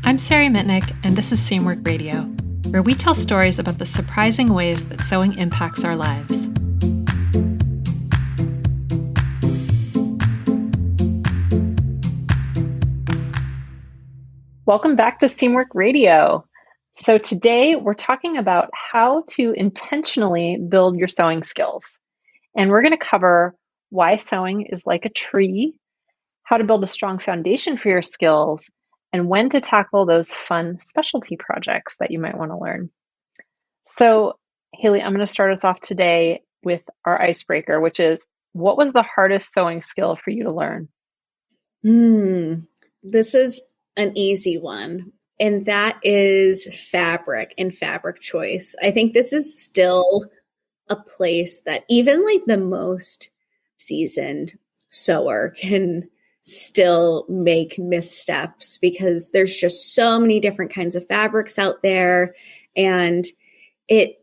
I'm Sarai Mitnick, and this is Seamwork Radio, where we tell stories about the surprising ways that sewing impacts our lives. Welcome back to Seamwork Radio. So today we're talking about how to intentionally build your sewing skills. And we're going to cover why sewing is like a tree, how to build a strong foundation for your skills, and when to tackle those fun specialty projects that you might want to learn. So, Haley, I'm going to start us off today with our icebreaker, which is, what was the hardest sewing skill for you to learn? This is an easy one, and that is fabric and fabric choice. I think this is still a place that even like the most seasoned sewer can still make missteps because there's just so many different kinds of fabrics out there, and it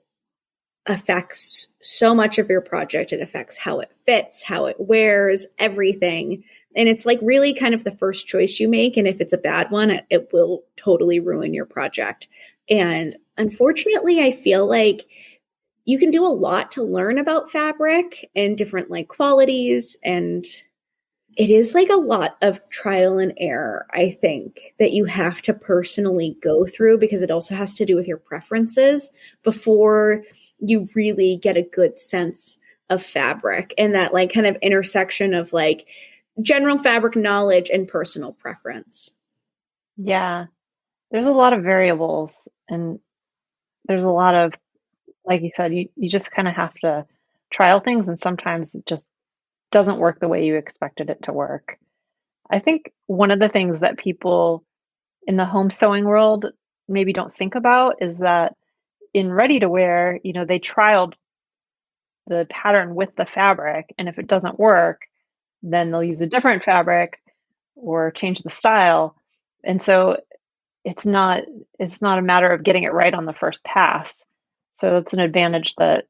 affects so much of your project. It affects how it fits, how it wears, everything. And it's like really kind of the first choice you make. And if it's a bad one, it will totally ruin your project. And unfortunately, I feel like you can do a lot to learn about fabric and different like qualities, and it is like a lot of trial and error, I think, that you have to personally go through because it also has to do with your preferences before you really get a good sense of fabric and that like kind of intersection of like general fabric knowledge and personal preference. Yeah, there's a lot of variables, and there's a lot of, like you said, you just kind of have to trial things, and sometimes it just doesn't work the way you expected it to work. I think one of the things that people in the home sewing world maybe don't think about is that in ready to wear, they trialed the pattern with the fabric, and if it doesn't work, then they'll use a different fabric or change the style. And so it's not a matter of getting it right on the first pass. So that's an advantage that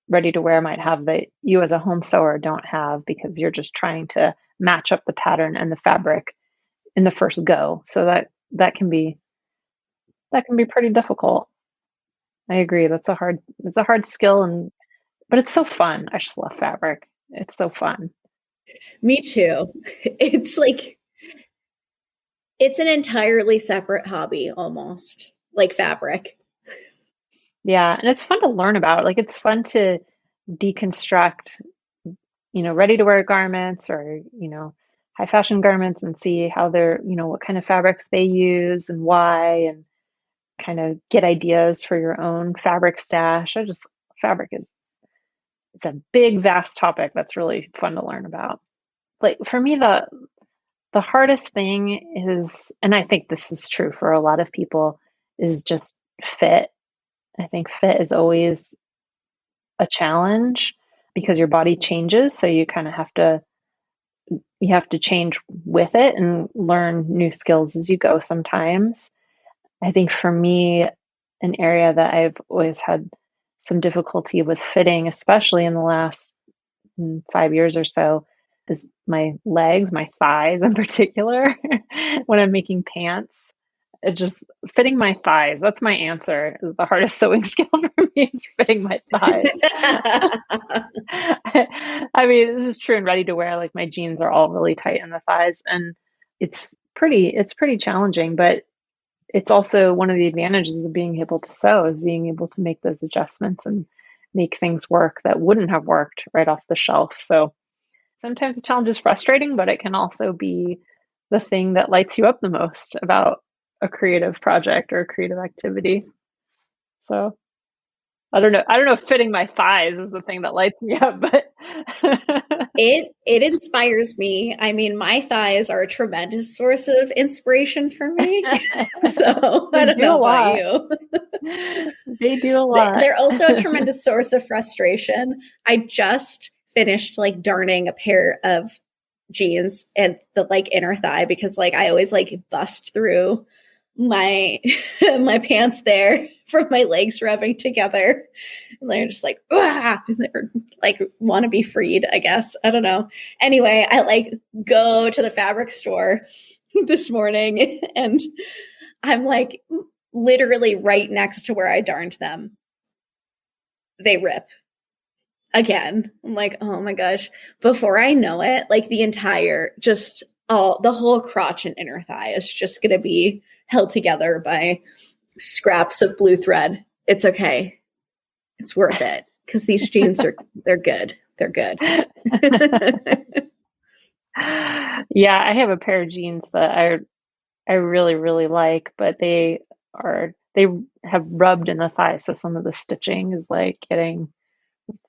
ready to wear might have that you as a home sewer don't have, because you're just trying to match up the pattern and the fabric in the first go. So that can be pretty difficult. I agree. It's a hard skill, but it's so fun. I just love fabric. It's so fun. Me too. It's like, it's an entirely separate hobby, almost like fabric. Yeah. And it's fun to learn about. Like, it's fun to deconstruct, ready to wear garments or, high fashion garments, and see how they're, what kind of fabrics they use and why, and kind of get ideas for your own fabric stash. Fabric it's a big, vast topic that's really fun to learn about. Like, for me, the hardest thing is, and I think this is true for a lot of people, is just fit. I think fit is always a challenge because your body changes. So you kind of have to change with it and learn new skills as you go sometimes. I think for me, an area that I've always had some difficulty with fitting, especially in the last 5 years or so, is my legs, my thighs in particular, when I'm making pants. It just fitting my thighs. That's my answer. Is the hardest sewing skill for me is fitting my thighs. I mean, this is true in ready to wear. Like, my jeans are all really tight in the thighs, and it's pretty challenging, but it's also one of the advantages of being able to sew, is being able to make those adjustments and make things work that wouldn't have worked right off the shelf. So sometimes the challenge is frustrating, but it can also be the thing that lights you up the most about a creative project or a creative activity. So I don't know if fitting my thighs is the thing that lights me up, but it inspires me. I mean, my thighs are a tremendous source of inspiration for me. So I don't know about you. They do a lot. They're also a tremendous source of frustration. I just finished like darning a pair of jeans and the like inner thigh, because like I always like bust through my my pants there from my legs rubbing together, and they're just like, they're like want to be freed, I guess. I don't know. Anyway, I like go to the fabric store this morning, and I'm like literally right next to where I darned them. They rip again. I'm like, oh my gosh. Before I know it, like the entire, just all the whole crotch and inner thigh is just going to be held together by scraps of blue thread. It's okay. It's worth it because these jeans they're good. They're good. Yeah, I have a pair of jeans that I really, really like, but they have rubbed in the thighs, so some of the stitching is like getting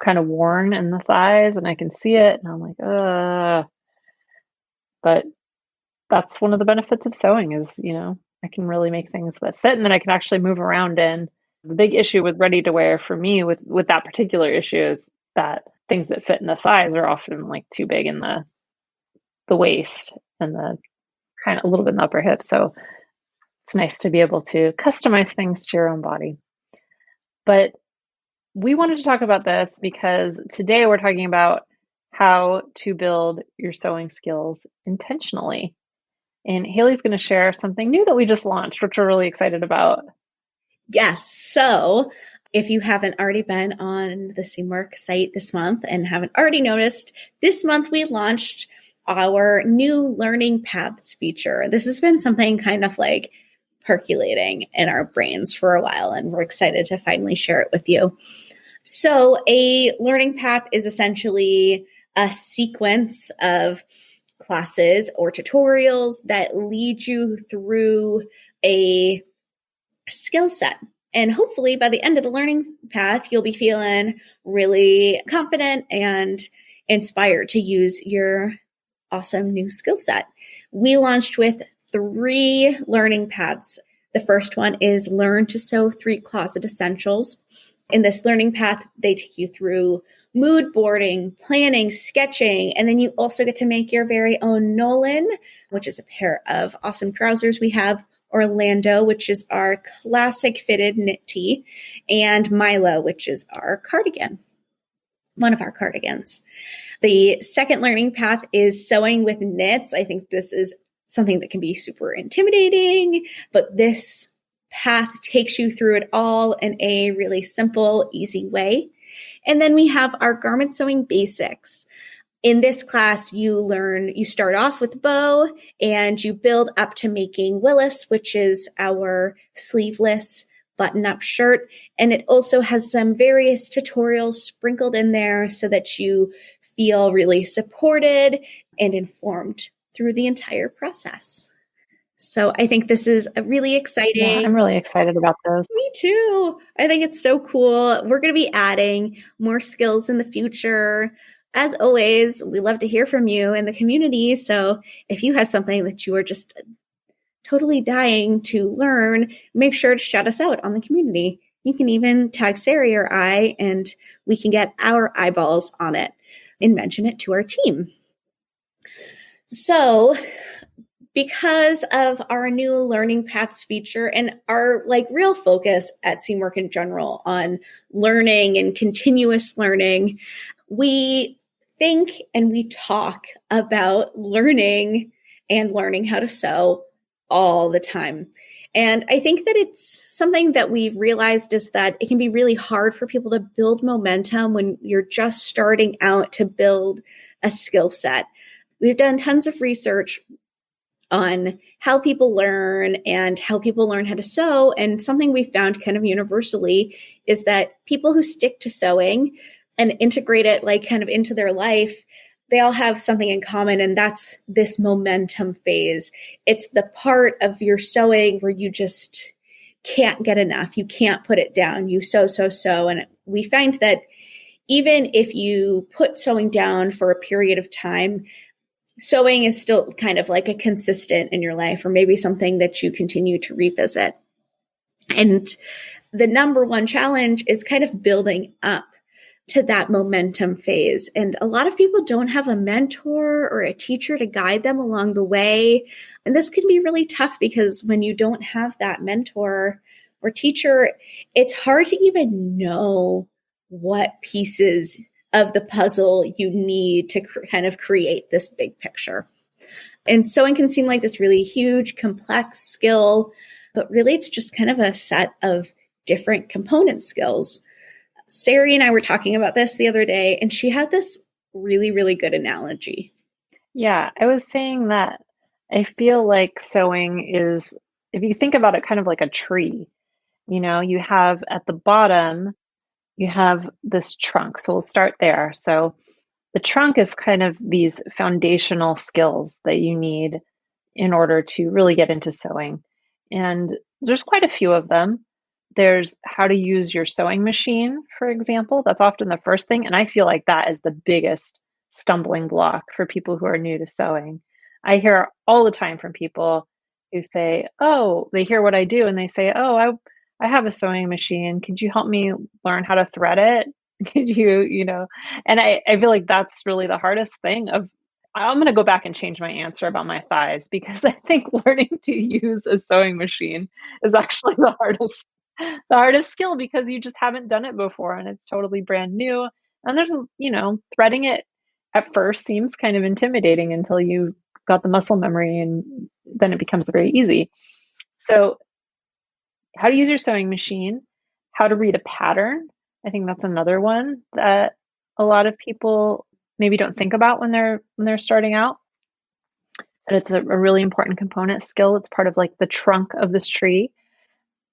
kind of worn in the thighs, and I can see it, and I'm like, but that's one of the benefits of sewing is, I can really make things that fit and then I can actually move around in. The big issue with ready to wear for me with that particular issue is that things that fit in the thighs are often like too big in the waist and the kind of a little bit in the upper hip. So it's nice to be able to customize things to your own body. But we wanted to talk about this because today we're talking about how to build your sewing skills intentionally. And Haley's going to share something new that we just launched, which we're really excited about. Yes. So if you haven't already been on the Seamwork site this month and haven't already noticed, this month we launched our new learning paths feature. This has been something kind of like percolating in our brains for a while, and we're excited to finally share it with you. So a learning path is essentially a sequence of classes or tutorials that lead you through a skill set. And hopefully by the end of the learning path, you'll be feeling really confident and inspired to use your awesome new skill set. We launched with 3 learning paths. The first one is Learn to Sew 3 Closet Essentials. In this learning path, they take you through mood boarding, planning, sketching, and then you also get to make your very own Nolan, which is a pair of awesome trousers we have, Orlando, which is our classic fitted knit tee, and Milo, which is our cardigan, one of our cardigans. The second learning path is sewing with knits. I think this is something that can be super intimidating, but this path takes you through it all in a really simple, easy way. And then we have our garment sewing basics. In this class, you start off with bow and you build up to making Willis, which is our sleeveless button-up shirt. And it also has some various tutorials sprinkled in there so that you feel really supported and informed through the entire process. So I think this is a really exciting. Yeah, I'm really excited about this. Me too. I think it's so cool. We're going to be adding more skills in the future. As always, we love to hear from you in the community. So if you have something that you are just totally dying to learn, make sure to shout us out on the community. You can even tag Sarai or I, and we can get our eyeballs on it and mention it to our team. So because of our new learning paths feature and our real focus at Seamwork in general on learning and continuous learning, we think and we talk about learning and learning how to sew all the time. And I think that it's something that we've realized is that it can be really hard for people to build momentum when you're just starting out to build a skill set. We've done tons of research on how people learn and how people learn how to sew. And something we found kind of universally is that people who stick to sewing and integrate it kind of into their life, they all have something in common, and that's this momentum phase. It's the part of your sewing where you just can't get enough. You can't put it down. You sew, sew, sew. And we find that even if you put sewing down for a period of time, sewing is still kind of like a consistent in your life, or maybe something that you continue to revisit. And the number one challenge is kind of building up to that momentum phase. And a lot of people don't have a mentor or a teacher to guide them along the way. And this can be really tough because when you don't have that mentor or teacher, it's hard to even know what pieces of the puzzle you need to kind of create this big picture. And sewing can seem like this really huge, complex skill, but really it's just kind of a set of different component skills. Sarai and I were talking about this the other day, and she had this really, really good analogy. Yeah, I was saying that I feel like sewing is, if you think about it, kind of like a tree. You have at the bottom, you have this trunk. So we'll start there. So the trunk is kind of these foundational skills that you need in order to really get into sewing. And there's quite a few of them. There's how to use your sewing machine, for example. That's often the first thing. And I feel like that is the biggest stumbling block for people who are new to sewing. I hear all the time from people who say, oh, they hear what I do and they say, oh, I have a sewing machine. Could you help me learn how to thread it? Could you, and I feel like that's really the hardest thing of I'm going to go back and change my answer about my thighs because I think learning to use a sewing machine is actually the hardest skill because you just haven't done it before and it's totally brand new. And threading it at first seems kind of intimidating until you got the muscle memory and then it becomes very easy. So, how to use your sewing machine, how to read a pattern. I think that's another one that a lot of people maybe don't think about when they're starting out. But it's a really important component skill. It's part of like the trunk of this tree.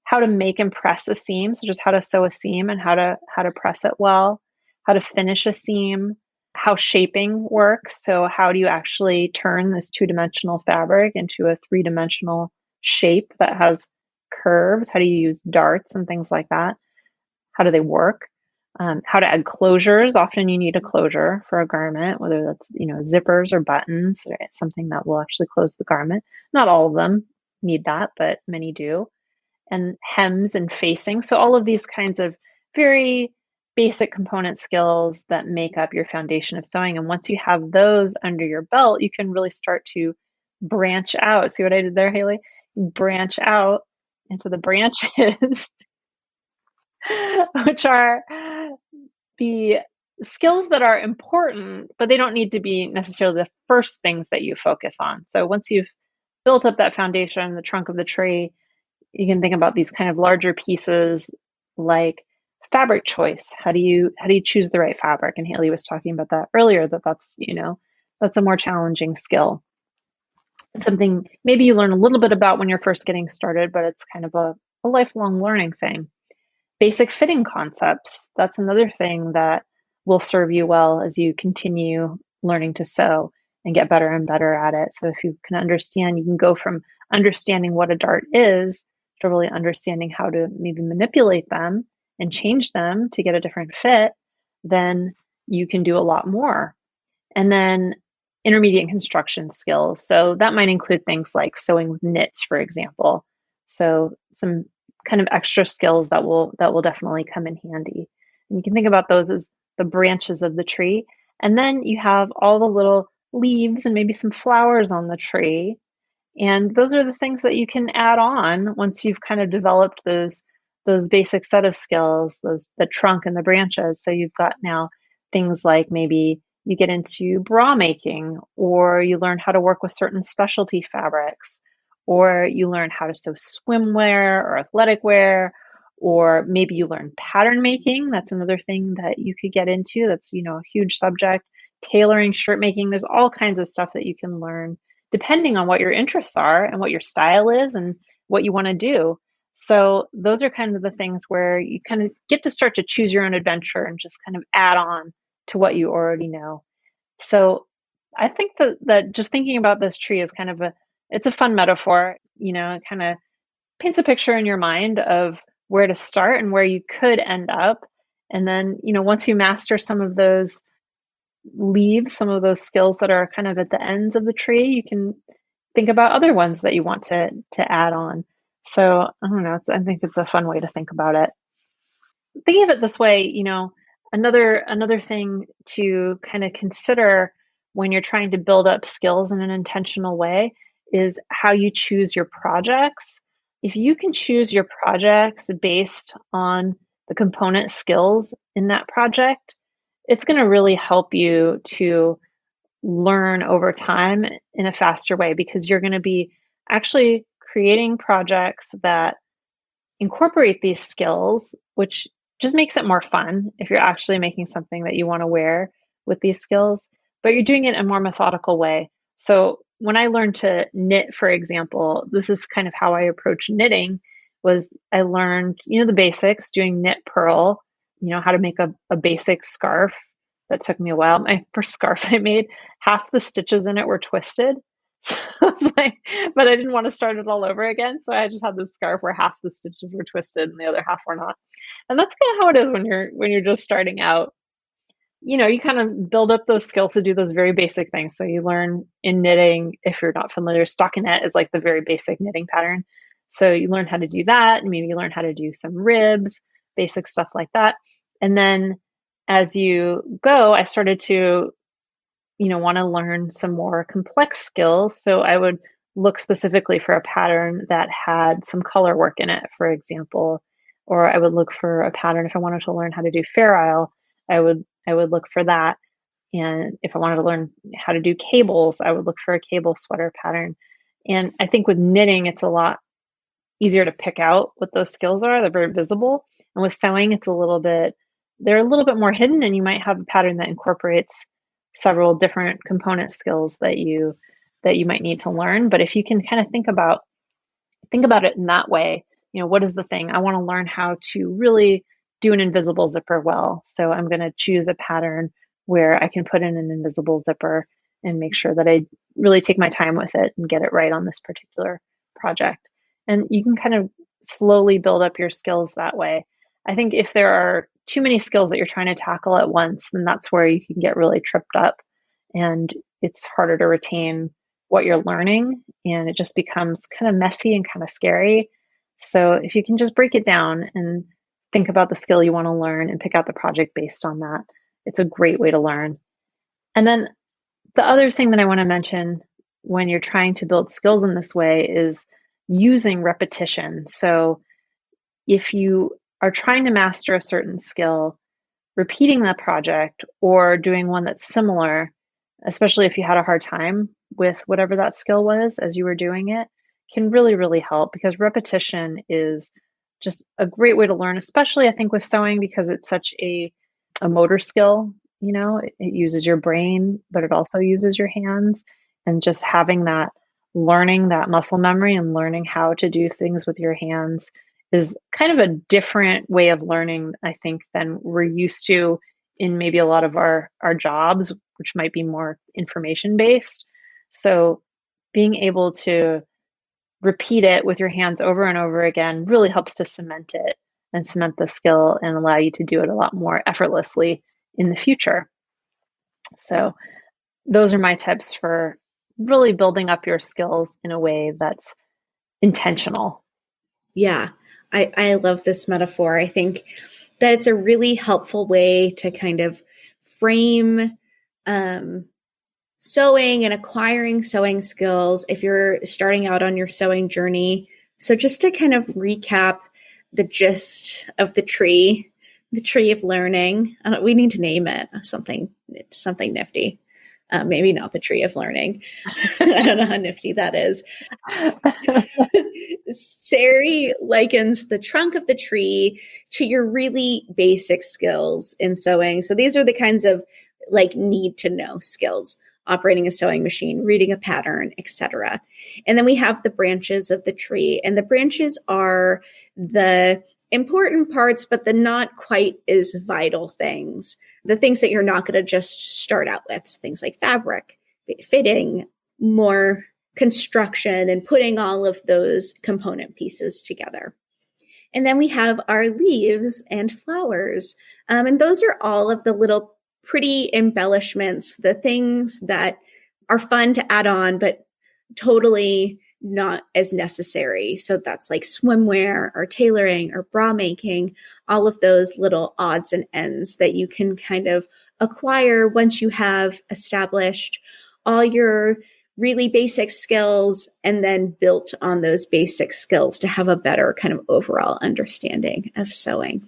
How to make and press a seam, so just how to sew a seam and how to press it well, how to finish a seam, how shaping works. So how do you actually turn this two-dimensional fabric into a three-dimensional shape that has curves? How do you use darts and things like that? How do they work? How to add closures. Often you need a closure for a garment, whether that's zippers or buttons, or something that will actually close the garment. Not all of them need that, but many do. And hems and facing. So all of these kinds of very basic component skills that make up your foundation of sewing. And once you have those under your belt, you can really start to branch out. See what I did there, Haley? Branch out into the branches, which are the skills that are important, but they don't need to be necessarily the first things that you focus on. So once you've built up that foundation, the trunk of the tree, you can think about these kind of larger pieces like fabric choice. How do you choose the right fabric? And Haley was talking about that earlier, that's a more challenging skill. It's something maybe you learn a little bit about when you're first getting started, but it's kind of a lifelong learning thing. Basic fitting concepts. That's another thing that will serve you well as you continue learning to sew and get better and better at it. So if you can understand, you can go from understanding what a dart is to really understanding how to maybe manipulate them and change them to get a different fit, then you can do a lot more. And then intermediate construction skills. So that might include things like sewing with knits, for example. So some kind of extra skills that will definitely come in handy. And you can think about those as the branches of the tree. And then you have all the little leaves and maybe some flowers on the tree. And those are the things that you can add on once you've kind of developed those basic set of skills, the trunk and the branches. So you've got now things like maybe you get into bra making, or you learn how to work with certain specialty fabrics, or you learn how to sew swimwear or athletic wear, or maybe you learn pattern making. That's another thing that you could get into. That's, a huge subject. Tailoring, shirt making. There's all kinds of stuff that you can learn depending on what your interests are and what your style is and what you want to do. So those are kind of the things where you kind of get to start to choose your own adventure and just kind of add on to what you already know. So I think that just thinking about this tree is kind of it's a fun metaphor. It kind of paints a picture in your mind of where to start and where you could end up. And then, once you master some of those leaves, some of those skills that are kind of at the ends of the tree, you can think about other ones that you want to add on. So I don't know. I think it's a fun way to think about it. Think of it this way, another thing to kind of consider when you're trying to build up skills in an intentional way is how you choose your projects. If you can choose your projects based on the component skills in that project, it's going to really help you to learn over time in a faster way because you're going to be actually creating projects that incorporate these skills, which just makes it more fun if you're actually making something that you want to wear with these skills, but you're doing it in a more methodical way. So when I learned to knit, for example, this is kind of how I approach knitting was I learned, the basics, doing knit purl, how to make a basic scarf. That took me a while. My first scarf I made, half the stitches in it were twisted. Like, but I didn't want to start it all over again. So I just had this scarf where half the stitches were twisted and the other half were not. And that's kind of how it is when you're just starting out. You kind of build up those skills to do those very basic things. So you learn in knitting, if you're not familiar, stockinette is like the very basic knitting pattern. So you learn how to do that, and maybe you learn how to do some ribs, basic stuff like that. And then as you go, I started to want to learn some more complex skills. So I would look specifically for a pattern that had some color work in it, for example, or I would look for a pattern if I wanted to learn how to do Fair Isle, I would look for that. And if I wanted to learn how to do cables, I would look for a cable sweater pattern. And I think with knitting, it's a lot easier to pick out what those skills are. They're very visible. And with sewing, they're a little bit more hidden, and you might have a pattern that incorporates several different component skills that you might need to learn. But if you can kind of think about it in that way, what is the thing? I want to learn how to really do an invisible zipper well. So I'm going to choose a pattern where I can put in an invisible zipper and make sure that I really take my time with it and get it right on this particular project. And you can kind of slowly build up your skills that way. I think if there are too many skills that you're trying to tackle at once, then that's where you can get really tripped up and it's harder to retain what you're learning, and it just becomes kind of messy and kind of scary. So if you can just break it down and think about the skill you want to learn and pick out the project based on that, it's a great way to learn. And then the other thing that I want to mention when you're trying to build skills in this way is using repetition. So if you are trying to master a certain skill, repeating that project or doing one that's similar, especially if you had a hard time with whatever that skill was as you were doing it, can really, really help, because repetition is just a great way to learn, especially I think with sewing, because it's such a motor skill. It uses your brain, but it also uses your hands. And just having that, learning that muscle memory and learning how to do things with your hands is kind of a different way of learning, I think, than we're used to in maybe a lot of our jobs, which might be more information based. So being able to repeat it with your hands over and over again really helps to cement it and cement the skill and allow you to do it a lot more effortlessly in the future. So those are my tips for really building up your skills in a way that's intentional. Yeah, I love this metaphor. I think that it's a really helpful way to kind of frame sewing and acquiring sewing skills if you're starting out on your sewing journey. So just to kind of recap the gist of the tree of learning. We need to name it something nifty. Maybe not the tree of learning. I don't know how nifty that is. Sarai likens the trunk of the tree to your really basic skills in sewing. So these are the kinds of need to know skills: operating a sewing machine, reading a pattern, etc. And then we have the branches of the tree, and the branches are the important parts, but the not quite as vital things, the things that you're not going to just start out with, things like fabric, fitting, more construction, and putting all of those component pieces together. And then we have our leaves and flowers. And those are all of the little pretty embellishments, the things that are fun to add on, but totally not as necessary. So that's like swimwear or tailoring or bra making, all of those little odds and ends that you can kind of acquire once you have established all your really basic skills and then built on those basic skills to have a better kind of overall understanding of sewing.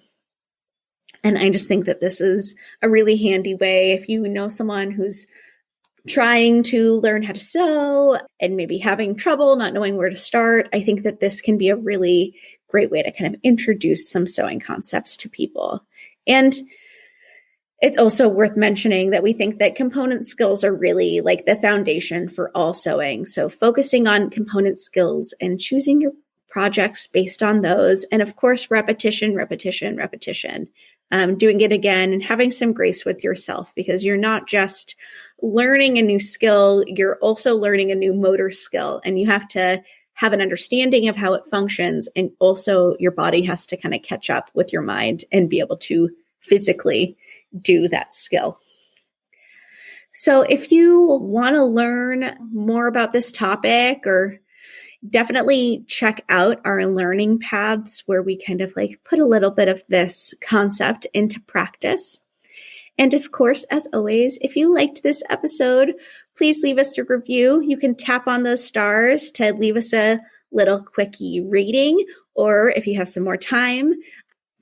And I just think that this is a really handy way if you know someone who's trying to learn how to sew and maybe having trouble not knowing where to start, I think that this can be a really great way to kind of introduce some sewing concepts to people. And it's also worth mentioning that we think that component skills are really like the foundation for all sewing. So focusing on component skills and choosing your projects based on those. And of course, repetition, repetition, repetition. Doing it again and having some grace with yourself, because you're not just learning a new skill, you're also learning a new motor skill, and you have to have an understanding of how it functions. And also your body has to kind of catch up with your mind and be able to physically do that skill. So if you want to learn more about this topic, or definitely check out our learning paths where we kind of like put a little bit of this concept into practice. And of course, as always, if you liked this episode, please leave us a review. You can tap on those stars to leave us a little quickie rating, or if you have some more time,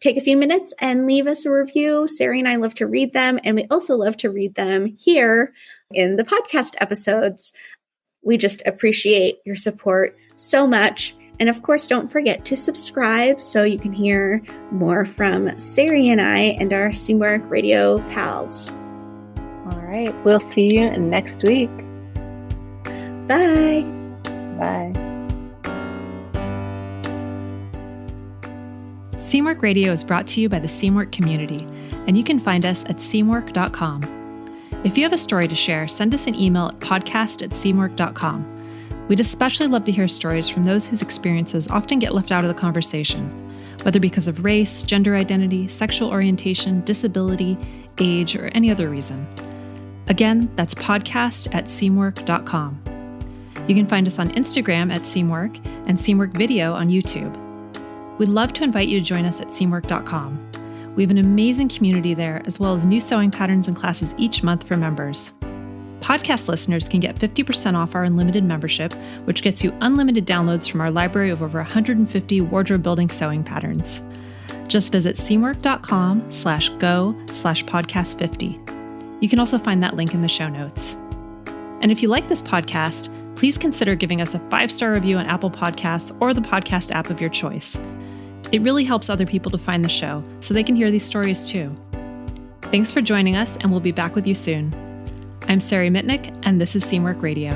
take a few minutes and leave us a review. Sarai and I love to read them, and we also love to read them here in the podcast episodes. We just appreciate your support so much. And of course, don't forget to subscribe so you can hear more from Sarai and I and our Seamwork Radio pals. All right. We'll see you next week. Bye. Bye. Seamwork Radio is brought to you by the Seamwork community, and you can find us at seamwork.com. If you have a story to share, send us an email at podcast@seamwork.com. We'd especially love to hear stories from those whose experiences often get left out of the conversation, whether because of race, gender identity, sexual orientation, disability, age, or any other reason. Again, that's podcast@seamwork.com. You can find us on Instagram at Seamwork and Seamwork Video on YouTube. We'd love to invite you to join us at seamwork.com. We have an amazing community there, as well as new sewing patterns and classes each month for members. Podcast listeners can get 50% off our unlimited membership, which gets you unlimited downloads from our library of over 150 wardrobe-building sewing patterns. Just visit seamwork.com/go/podcast50. You can also find that link in the show notes. And if you like this podcast, please consider giving us a 5-star review on Apple Podcasts or the podcast app of your choice. It really helps other people to find the show so they can hear these stories too. Thanks for joining us, and we'll be back with you soon. I'm Sarai Mitnick, and this is Seamwork Radio.